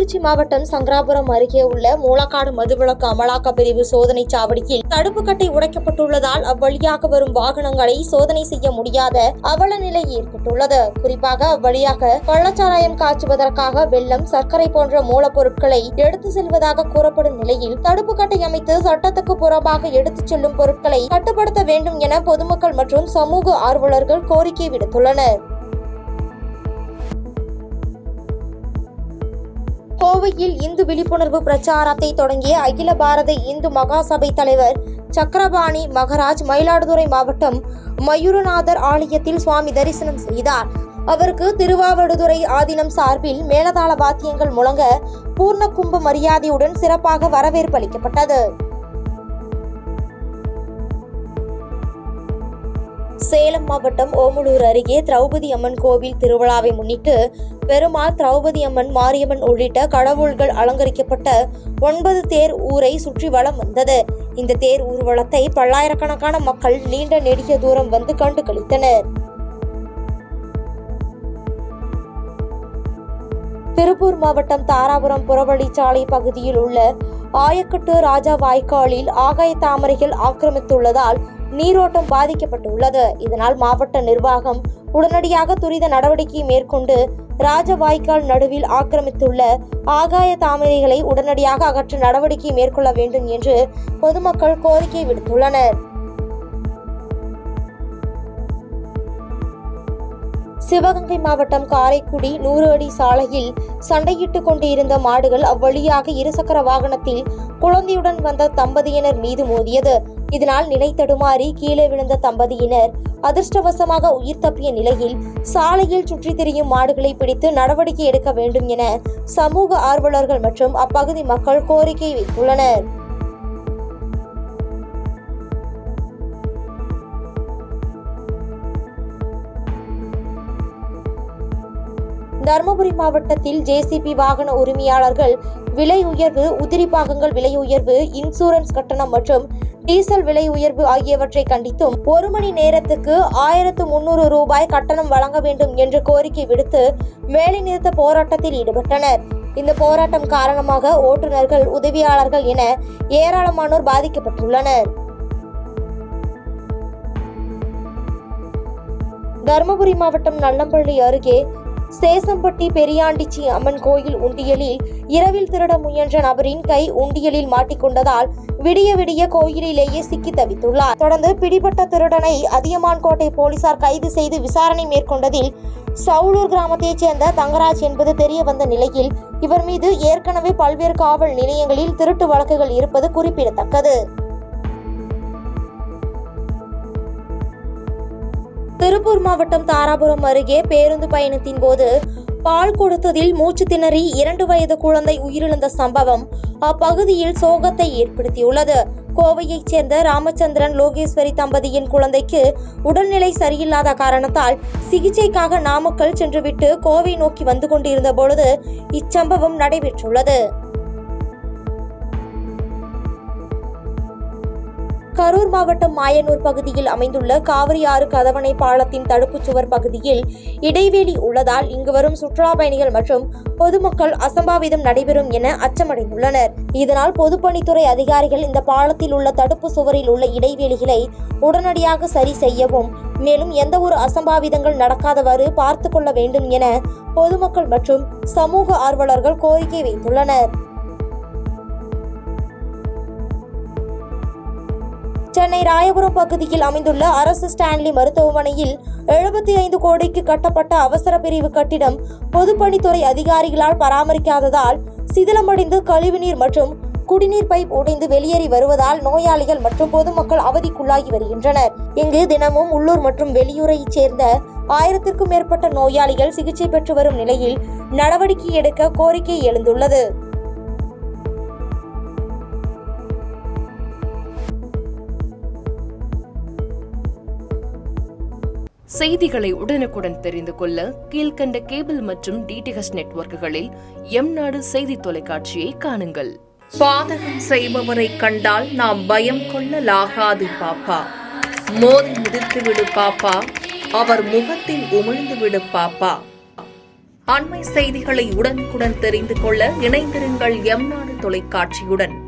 கள்ளக்குறிச்சி மாவட்டம் சங்கராபுரம் அருகே உள்ள மூலக்காடு மதுவிலக்கு அமலாக்க பிரிவு சோதனை சாவடியில் தடுப்பு கட்டை உடைக்கப்பட்டுள்ளதால் அவ்வழியாக வரும் வாகனங்களை சோதனை செய்ய முடியாத அவல நிலை ஏற்பட்டுள்ளது. குறிப்பாக அவ்வழியாக கள்ளச்சாராயம் காய்ச்சுவதற்காக வெல்லம், சர்க்கரை போன்ற மூலப்பொருட்களை எடுத்து செல்வதாக கூறப்படும் நிலையில் தடுப்பு கட்டை அமைத்து சட்டத்துக்கு புறம்பாக எடுத்துச் செல்லும் பொருட்களை கட்டுப்படுத்த வேண்டும் என பொதுமக்கள் மற்றும் சமூக ஆர்வலர்கள் கோரிக்கை விடுத்துள்ளனர். கோவையில் இந்து விழிப்புணர்வு பிரச்சாரத்தை தொடங்கிய அகில பாரத இந்து மகாசபை தலைவர் சக்கரபாணி மகராஜ் மயிலாடுதுறை மாவட்டம் மயூரநாதர் ஆலயத்தில் சுவாமி தரிசனம் செய்தார். அவருக்கு திருவாவடுதுறை ஆதீனம் சார்பில் மேலதாள வாத்தியங்கள் முழங்க பூர்ண கும்ப மரியாதையுடன் சிறப்பாக வரவேற்பு அளிக்கப்பட்டது. சேலம் மாவட்டம் ஓமலூர் அருகே திரௌபதி அம்மன் கோவில் திருவிழாவை முன்னிட்டு பெருமாள், திரௌபதி அம்மன், மாரியம்மன் உள்ளிட்ட கடவுள்கள் அலங்கரிக்கப்பட்ட 9 தேர் ஊரை சுற்றி வலம் வந்தது. இந்த தேர் ஊர்வலத்தை பல்லாயிரக்கணக்கான மக்கள் நீண்ட நெடிய தூரம் வந்து கண்டு களித்தனர். திருப்பூர் மாவட்டம் தாராபுரம் புறவழிச்சாலை பகுதியில் உள்ள ஆயக்கட்டு ராஜா வாய்க்காலில் ஆகாய தாமரைகள் ஆக்கிரமித்துள்ளதால் நீரோட்டம் பாதிக்கப்பட்டுள்ளது. இதனால் மாவட்ட நிர்வாகம் உடனடியாக துரித நடவடிக்கை மேற்கொண்டு ராஜ வாய்க்கால் நடுவில் ஆக்கிரமித்துள்ள ஆகாய தாமரைகளை உடனடியாக அகற்ற நடவடிக்கை மேற்கொள்ள வேண்டும் என்று பொதுமக்கள் கோரிக்கை விடுத்துள்ளனர். சிவகங்கை மாவட்டம் காரைக்குடி 100 அடி சாலையில் சண்டையிட்டுக் கொண்டிருந்த மாடுகள் அவ்வழியாக இருசக்கர வாகனத்தில் குழந்தையுடன் வந்த தம்பதியினர் மீது மோதியது. இதனால் நிலை தடுமாறி கீழே விழுந்த தம்பதியினர் அதிர்ஷ்டவசமாக உயிர் தப்பிய நிலையில் சாலையில் சுற்றித் திரியும் மாடுகளை பிடித்து நடவடிக்கை எடுக்க வேண்டும் என சமூக ஆர்வலர்கள் மற்றும் அப்பகுதி மக்கள் கோரிக்கை வைத்துள்ளனர். தருமபுரி மாவட்டத்தில் ஜேசிபி வாகன உரிமையாளர்கள் விலை உயர்வு, உதிரி பாகங்கள் விலை உயர்வு, இன்சூரன்ஸ் கட்டணம் மற்றும் டீசல் விலை உயர்வு ஆகியவற்றை கண்டித்தும் 1 மணி நேரத்துக்கு 1300 ரூபாய் கட்டணம் வழங்க வேண்டும் என்று கோரிக்கை விடுத்து வேலைநிறுத்த போராட்டத்தில் ஈடுபட்டனர். இந்த போராட்டம் காரணமாக ஓட்டுநர்கள், உதவியாளர்கள் என ஏராளமானோர் பாதிக்கப்பட்டுள்ளனர். தருமபுரி மாவட்டம் நல்லம்பள்ளி அருகே சேசம்பட்டி பெரியாண்டிச்சி அம்மன் கோயில் உண்டியலில் இரவில் திருட முயன்ற நபரின் கை உண்டியலில் மாட்டிக்கொண்டதால் விடிய விடிய கோயிலிலேயே சிக்கி தவித்துள்ளார். தொடர்ந்து பிடிபட்ட திருடனை அதியமான்கோட்டை போலீசார் கைது செய்து விசாரணை மேற்கொண்டதில் சவுலூர் கிராமத்தைச் சேர்ந்த தங்கராஜ் என்பது தெரிய வந்த நிலையில் இவர் மீது ஏற்கனவே பல்வேறு காவல் நிலையங்களில் திருட்டு வழக்குகள் இருப்பது குறிப்பிடத்தக்கது. திருப்பூர் மாவட்டம் தாராபுரம் அருகே பேருந்து பயணத்தின் போது பால் கொடுத்ததில் மூச்சு திணறி 2 வயது குழந்தை உயிரிழந்த சம்பவம் அப்பகுதியில் சோகத்தை ஏற்படுத்தியுள்ளது. கோவையைச் சேர்ந்த ராமச்சந்திரன், லோகேஸ்வரி தம்பதியின் குழந்தைக்கு உடல்நிலை சரியில்லாத காரணத்தால் சிகிச்சைக்காக நாமக்கல் சென்றுவிட்டு கோவை நோக்கி வந்து கொண்டிருந்த பொழுது இச்சம்பவம் நடைபெற்றுள்ளது. கரூர் மாவட்டம் மாயனூர் பகுதியில் அமைந்துள்ள காவிரி ஆறு கதவணை பாலத்தின் தடுப்புச் சுவர் பகுதியில் இடைவெளி உள்ளதால் இங்கு வரும் சுற்றுலா பயணிகள் மற்றும் பொதுமக்கள் அசம்பாவிதம் நடைபெறும் என அச்சமடைந்துள்ளனர். இதனால் பொதுப்பணித்துறை அதிகாரிகள் இந்த பாலத்தில் உள்ள தடுப்பு சுவரில் உள்ள இடைவெளிகளை உடனடியாக சரி செய்யவும், மேலும் எந்த ஒரு அசம்பாவிதங்கள் நடக்காதவாறு பார்த்து கொள்ள வேண்டும் என பொதுமக்கள் மற்றும் சமூக ஆர்வலர்கள் கோரிக்கை வைத்துள்ளனர். சென்னை ராயபுரம் பகுதியில் அமைந்துள்ள அரசு ஸ்டான்லி மருத்துவமனையில் 75 கோடிக்கு கட்டப்பட்ட அவசர பிரிவு கட்டிடம் பொதுப்பணித்துறை அதிகாரிகளால் பராமரிக்காததால் சிதிலமடைந்து கழிவுநீர் மற்றும் குடிநீர் பைப் உடைந்து வெளியேறி வருவதால் நோயாளிகள் மற்றும் பொதுமக்கள் அவதிக்குள்ளாகி வருகின்றனர். இங்கு தினமும் உள்ளூர் மற்றும் வெளியூரைச் சேர்ந்த 1000க்கும் மேற்பட்ட நோயாளிகள் சிகிச்சை பெற்று வரும் நிலையில் நடவடிக்கை எடுக்க கோரிக்கை எழுந்துள்ளது. செய்திகளை உடனுக்குடன் தெரிந்து கொள்ள கீழ்கண்ட கேபிள் மற்றும் டிடிஹெச் நெட்வொர்க்குகளில் எம்நாடு செய்தி தொலைக்காட்சியை காணுங்கள். பாதகம் செய்பவரை கண்டால் நாம் பயம் கொள்ளலாகாது பாப்பா. மோதி மிதித்து விடு பாப்பா, அவர் முகத்தில் உமிழ்ந்து விடு பாப்பா. அண்மை செய்திகளை உடனுக்குடன் தெரிந்து கொள்ள இணைந்திருங்கள் எம் நாடு தொலைக்காட்சியுடன்.